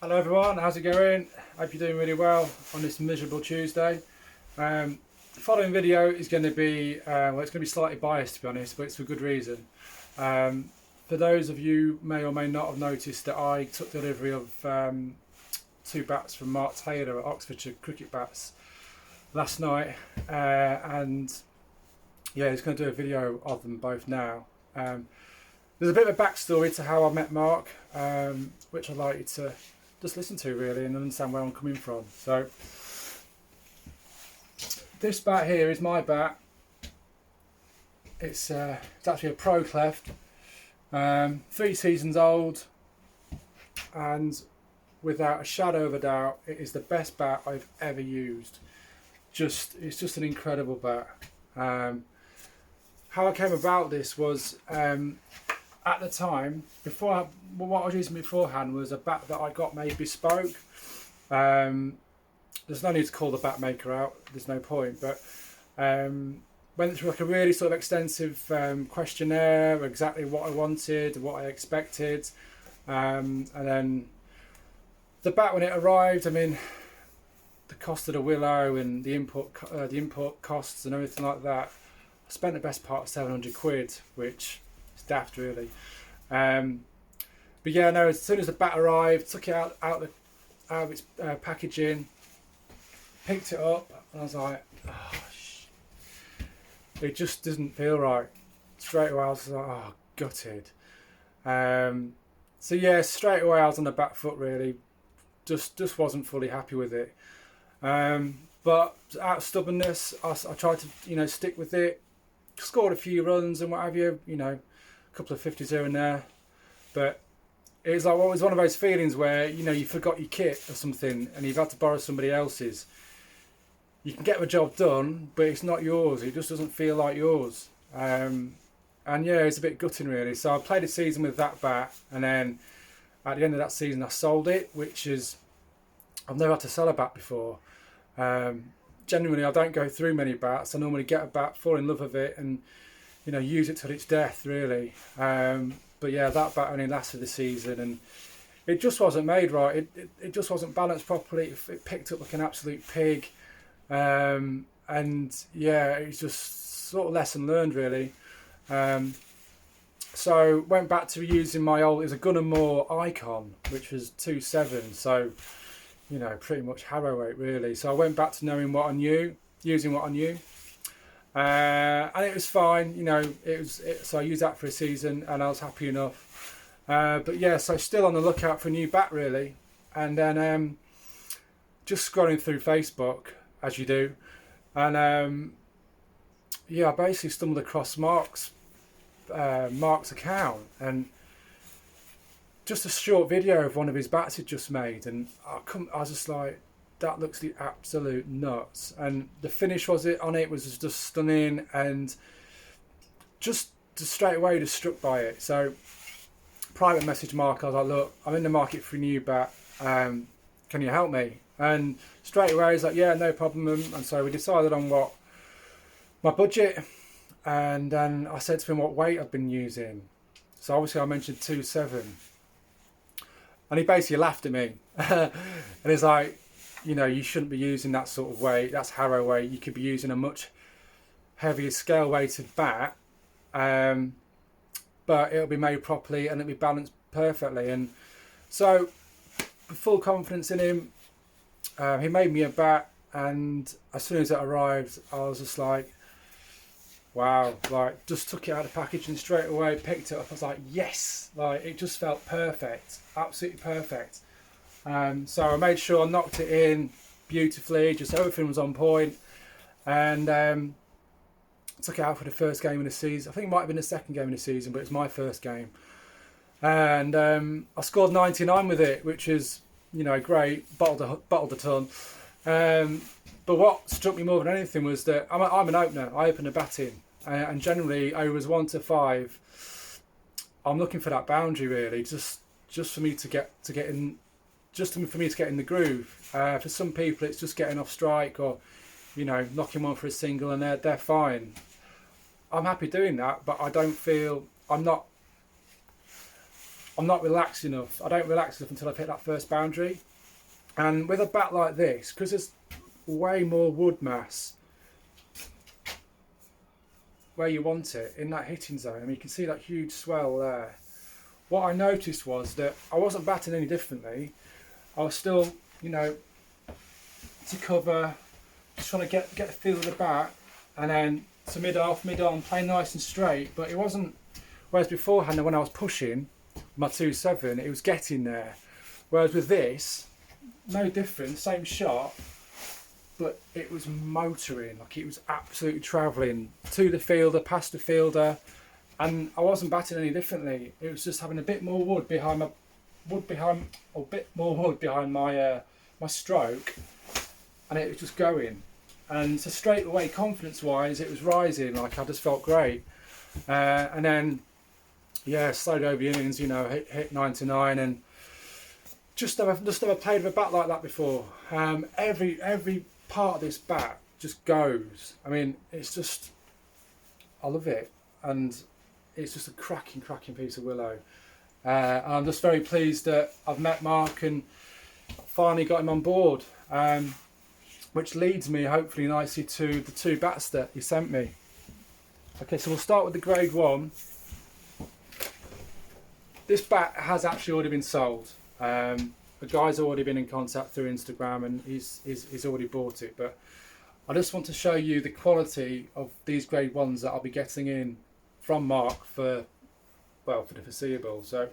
Hello everyone, how's it going? Hope you're doing really well on this miserable Tuesday. The following video is going to be, well, it's going to be slightly biased to be honest, but it's for good reason. For those of you may or may not have noticed that I took delivery of two bats from Mark Taylor at Oxfordshire Cricket Bats last night, and yeah, he's going to do a video of them both now. There's a bit of a backstory to how I met Mark, which I'd like you to just listen to really and understand where I'm coming from. So this bat here is my bat. It's actually a Pro Cleft, 3 seasons old, and without a shadow of a doubt it is the best bat I've ever used. It's just an incredible bat. How I came about this was, at the time, what I was using beforehand was a bat that I got made bespoke. There's no need to call the bat maker out, there's no point, but went through like a really sort of extensive questionnaire, exactly what I wanted, what I expected, and then the bat when it arrived, I mean, the cost of the willow and the import costs and everything like that, I spent the best part of 700 quid, which is daft really. But yeah, no, as soon as the bat arrived, took it out of its packaging, picked it up, and I was like, oh, it just doesn't feel right. Straight away I was like, oh, gutted. So yeah, straight away I was on the back foot really. Just wasn't fully happy with it. But out of stubbornness, I tried to, stick with it. Scored a few runs and what have you, a couple of 50s here and there. But it was one of those feelings where, you forgot your kit or something and you've had to borrow somebody else's. You can get the job done, but it's not yours. It just doesn't feel like yours. And yeah, it's a bit gutting really. So I played a season with that bat, and then at the end of that season I sold it, which is, I've never had to sell a bat before. Genuinely, I don't go through many bats. I normally get a bat, fall in love with it, and use it till its death really. But yeah, that bat only lasted the season, and it just wasn't made right. It just wasn't balanced properly. It picked up like an absolute pig, and yeah, it's just sort of lesson learned really. So went back to using my old, it was a Gun and More Icon, which was 2.7, so pretty much harrow weight really. So I went back to knowing what I knew, using what I knew, and it was fine. So I used that for a season and I was happy enough. But yeah, so still on the lookout for a new bat really, and then just scrolling through Facebook as you do, and yeah, I basically stumbled across Mark's account, and just a short video of one of his bats he'd just made, and I was just like, that looks the absolute nuts. And the finish on it was just stunning, and just straight away just struck by it. So private message Mark, I was like, look, I'm in the market for a new bat, can you help me? And straight away he's like, yeah, no problem. And so we decided on what my budget, and then I said to him what weight I've been using. So obviously I mentioned 2.7. And he basically laughed at me. And he's like, you shouldn't be using that sort of weight. That's harrow weight. You could be using a much heavier scale weighted bat. But it'll be made properly and it'll be balanced perfectly. And so, full confidence in him. He made me a bat. And as soon as it arrived, I was just like, wow, like just took it out of the package and straight away picked it up. I was like, yes, like it just felt perfect, absolutely perfect. So I made sure I knocked it in beautifully, just everything was on point, and took it out for the first game of the season. I think it might have been the second game of the season, but it's my first game. And I scored 99 with it, which is, great, bottled a ton. But what struck me more than anything was that I'm an opener. I open the bat in, and generally overs 1 to 5, I'm looking for that boundary really, just for me to get in, for me to get in the groove. For some people, it's just getting off strike or knocking one for a single, and they're fine. I'm happy doing that, but I don't feel I'm not I'm not relaxed enough. I don't relax enough until I hit that first boundary. And with a bat like this, because there's way more wood mass where you want it, in that hitting zone, I mean, you can see that huge swell there. What I noticed was that I wasn't batting any differently. I was still, you know, to cover, just trying to get the feel of the bat, and then to mid-off, mid-on, play nice and straight. But it wasn't, whereas beforehand when I was pushing my 2-7, it was getting there. Whereas with this, no different, same shot, but it was motoring, like it was absolutely travelling to the fielder, past the fielder, and I wasn't batting any differently. It was just having a bit more wood behind my my stroke, and it was just going. And so straight away, confidence-wise, it was rising. Like I just felt great, and then yeah, slowed over the innings. You know, hit 99, and just never played with a bat like that before. Every part of this bat just goes. I mean, it's just, I love it, and it's just a cracking piece of willow. I'm just very pleased that I've met Mark and finally got him on board, which leads me hopefully nicely to the 2 bats that he sent me. Okay, so we'll start with the grade 1. This bat has actually already been sold. The guy's already been in contact through Instagram, and he's already bought it. But I just want to show you the quality of these grade 1s that I'll be getting in from Mark for the foreseeable. So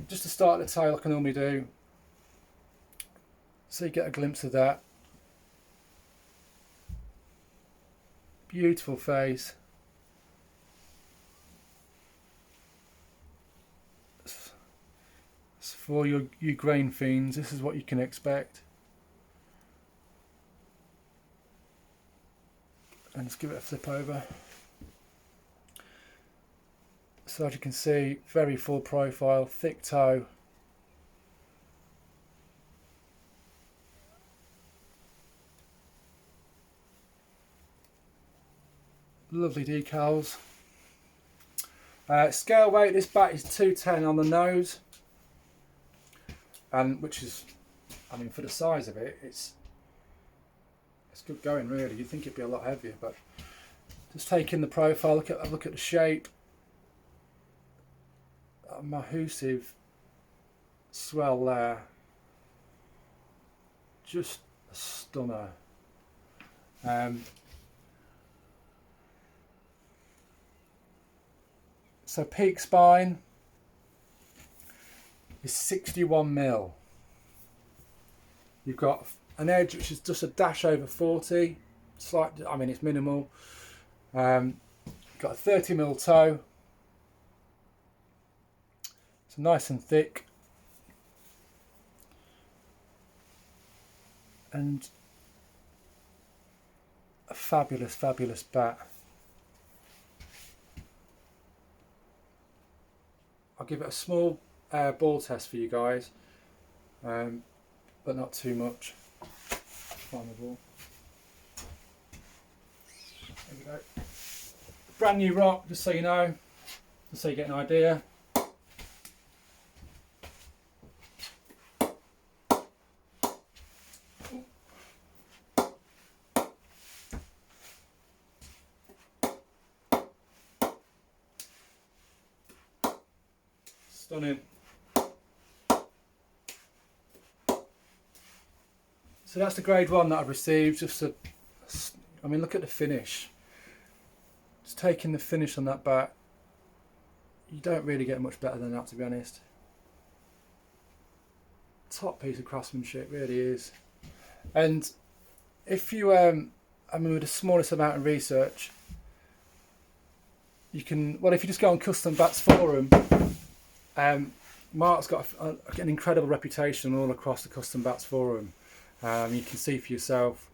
just to start the tail like I normally do, so you get a glimpse of that. Beautiful face. For you grain fiends, this is what you can expect. And let's give it a flip over. So as you can see, very full profile, thick toe. Lovely decals. Scale weight, this bat is 210 on the nose. And which is, I mean, for the size of it, it's good going really. You'd think it'd be a lot heavier, but just take in the profile, look at the shape. A massive swell there. Just a stunner. So peak spine is 61mm. You've got an edge which is just a dash over 40, slight, I mean it's minimal. Got a 30mm toe. It's nice and thick, and a fabulous bat. I'll give it a small ball test for you guys, but not too much. Find the ball. There we go. Brand new rock, just so you know, just so you get an idea. Stunning. So that's the grade 1 that I've received. I mean, look at the finish. Just taking the finish on that bat, you don't really get much better than that, to be honest. Top piece of craftsmanship, really is. And if you, I mean, with the smallest amount of research, you can, well, if you just go on Custom Bats Forum, Mark's got an incredible reputation all across the Custom Bats Forum. You can see for yourself.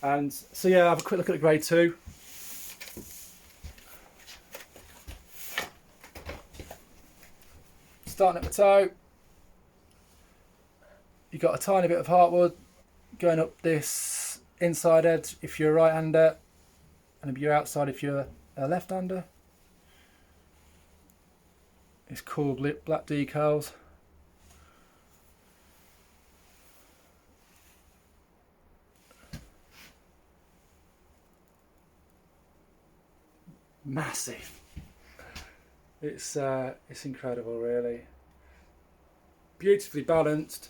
And so yeah, have a quick look at the grade 2. Starting at the toe, you've got a tiny bit of heartwood going up this inside edge if you're a right-hander, and you're outside if you're a left-hander. It's cool black decals. Massive. It's incredible, really. Beautifully balanced.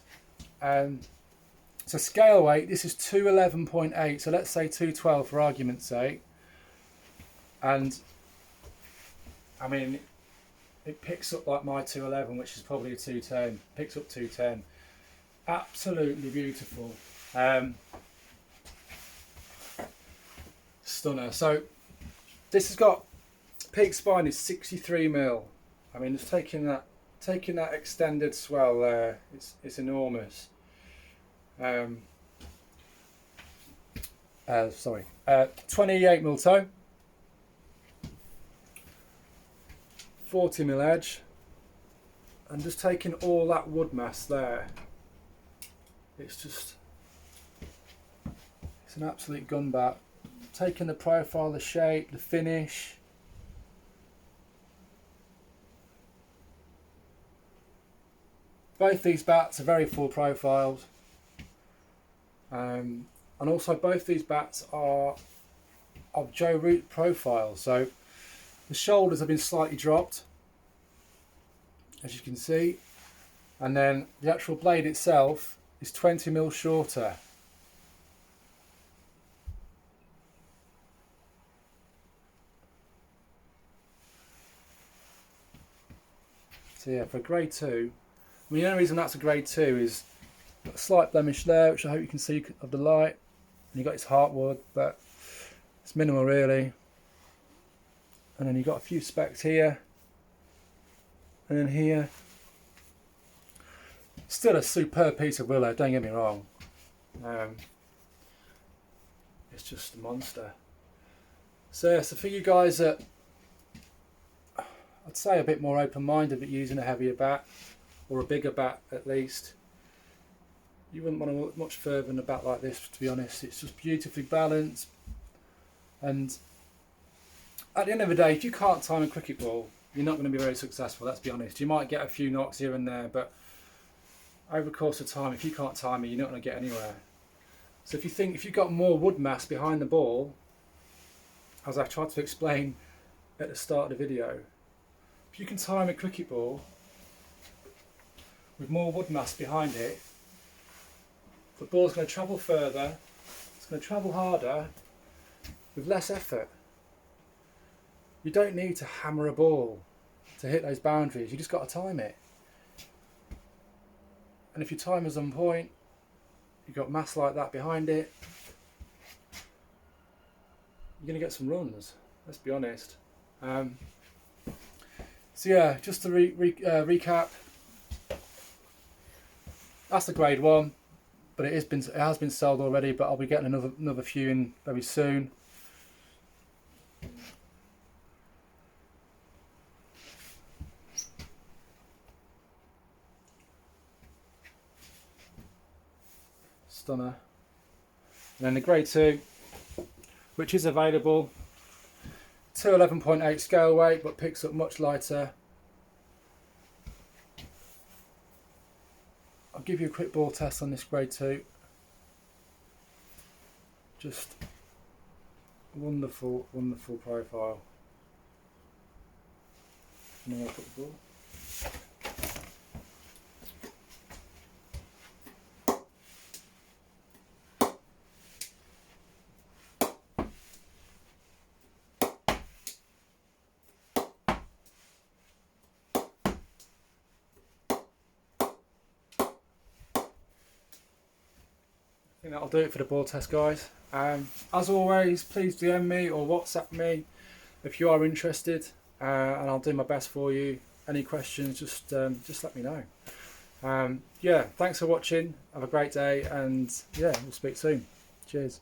So scale weight, this is 211.8, so let's say 212 for argument's sake. And I mean, it picks up like my 211, which is probably a 210. Picks up 210. Absolutely beautiful. Stunner. So this has got, peak spine is 63mm. I mean, it's taking that extended swell there. It's enormous. 28mm toe, 40mm edge, and just taking all that wood mass there. It's an absolute gun bat. Taking the profile, the shape, the finish. Both these bats are very full profiled. And also both these bats are of Joe Root profile, so the shoulders have been slightly dropped, as you can see, and then the actual blade itself is 20mm shorter. So yeah, for grade 2, I mean, the only reason that's a grade 2 is got a slight blemish there, which I hope you can see of the light, and you've got its heartwood, but it's minimal really. And then you've got a few specks here, and then here. Still a superb piece of willow, don't get me wrong. It's just a monster. So yeah, so for you guys that, I'd say a bit more open-minded at using a heavier bat, or a bigger bat at least, you wouldn't want to look much further than a bat like this, to be honest. It's just beautifully balanced, and at the end of the day, if you can't time a cricket ball, you're not going to be very successful, let's be honest. You might get a few knocks here and there, but over the course of time, if you can't time it, you're not going to get anywhere. So if you've got more wood mass behind the ball, as I've tried to explain at the start of the video, if you can time a cricket ball with more wood mass behind it, the ball's going to travel further, it's going to travel harder, with less effort. You don't need to hammer a ball to hit those boundaries, you just got to time it. And if your time is on point, you've got mass like that behind it, you're going to get some runs, let's be honest. So yeah, just to recap, that's the grade 1. But it has been sold already, but I'll be getting another few in very soon. Stunner. And then the grade 2, which is available, 211.8 scale weight, but picks up much lighter. I'll give you a quick ball test on this grade 2. Just wonderful, wonderful profile. And then I'll put the ball. I think that'll do it for the ball test, guys. As always, please DM me or WhatsApp me if you are interested, and I'll do my best for you. Any questions, just let me know. Yeah, thanks for watching. Have a great day, and yeah, we'll speak soon. Cheers.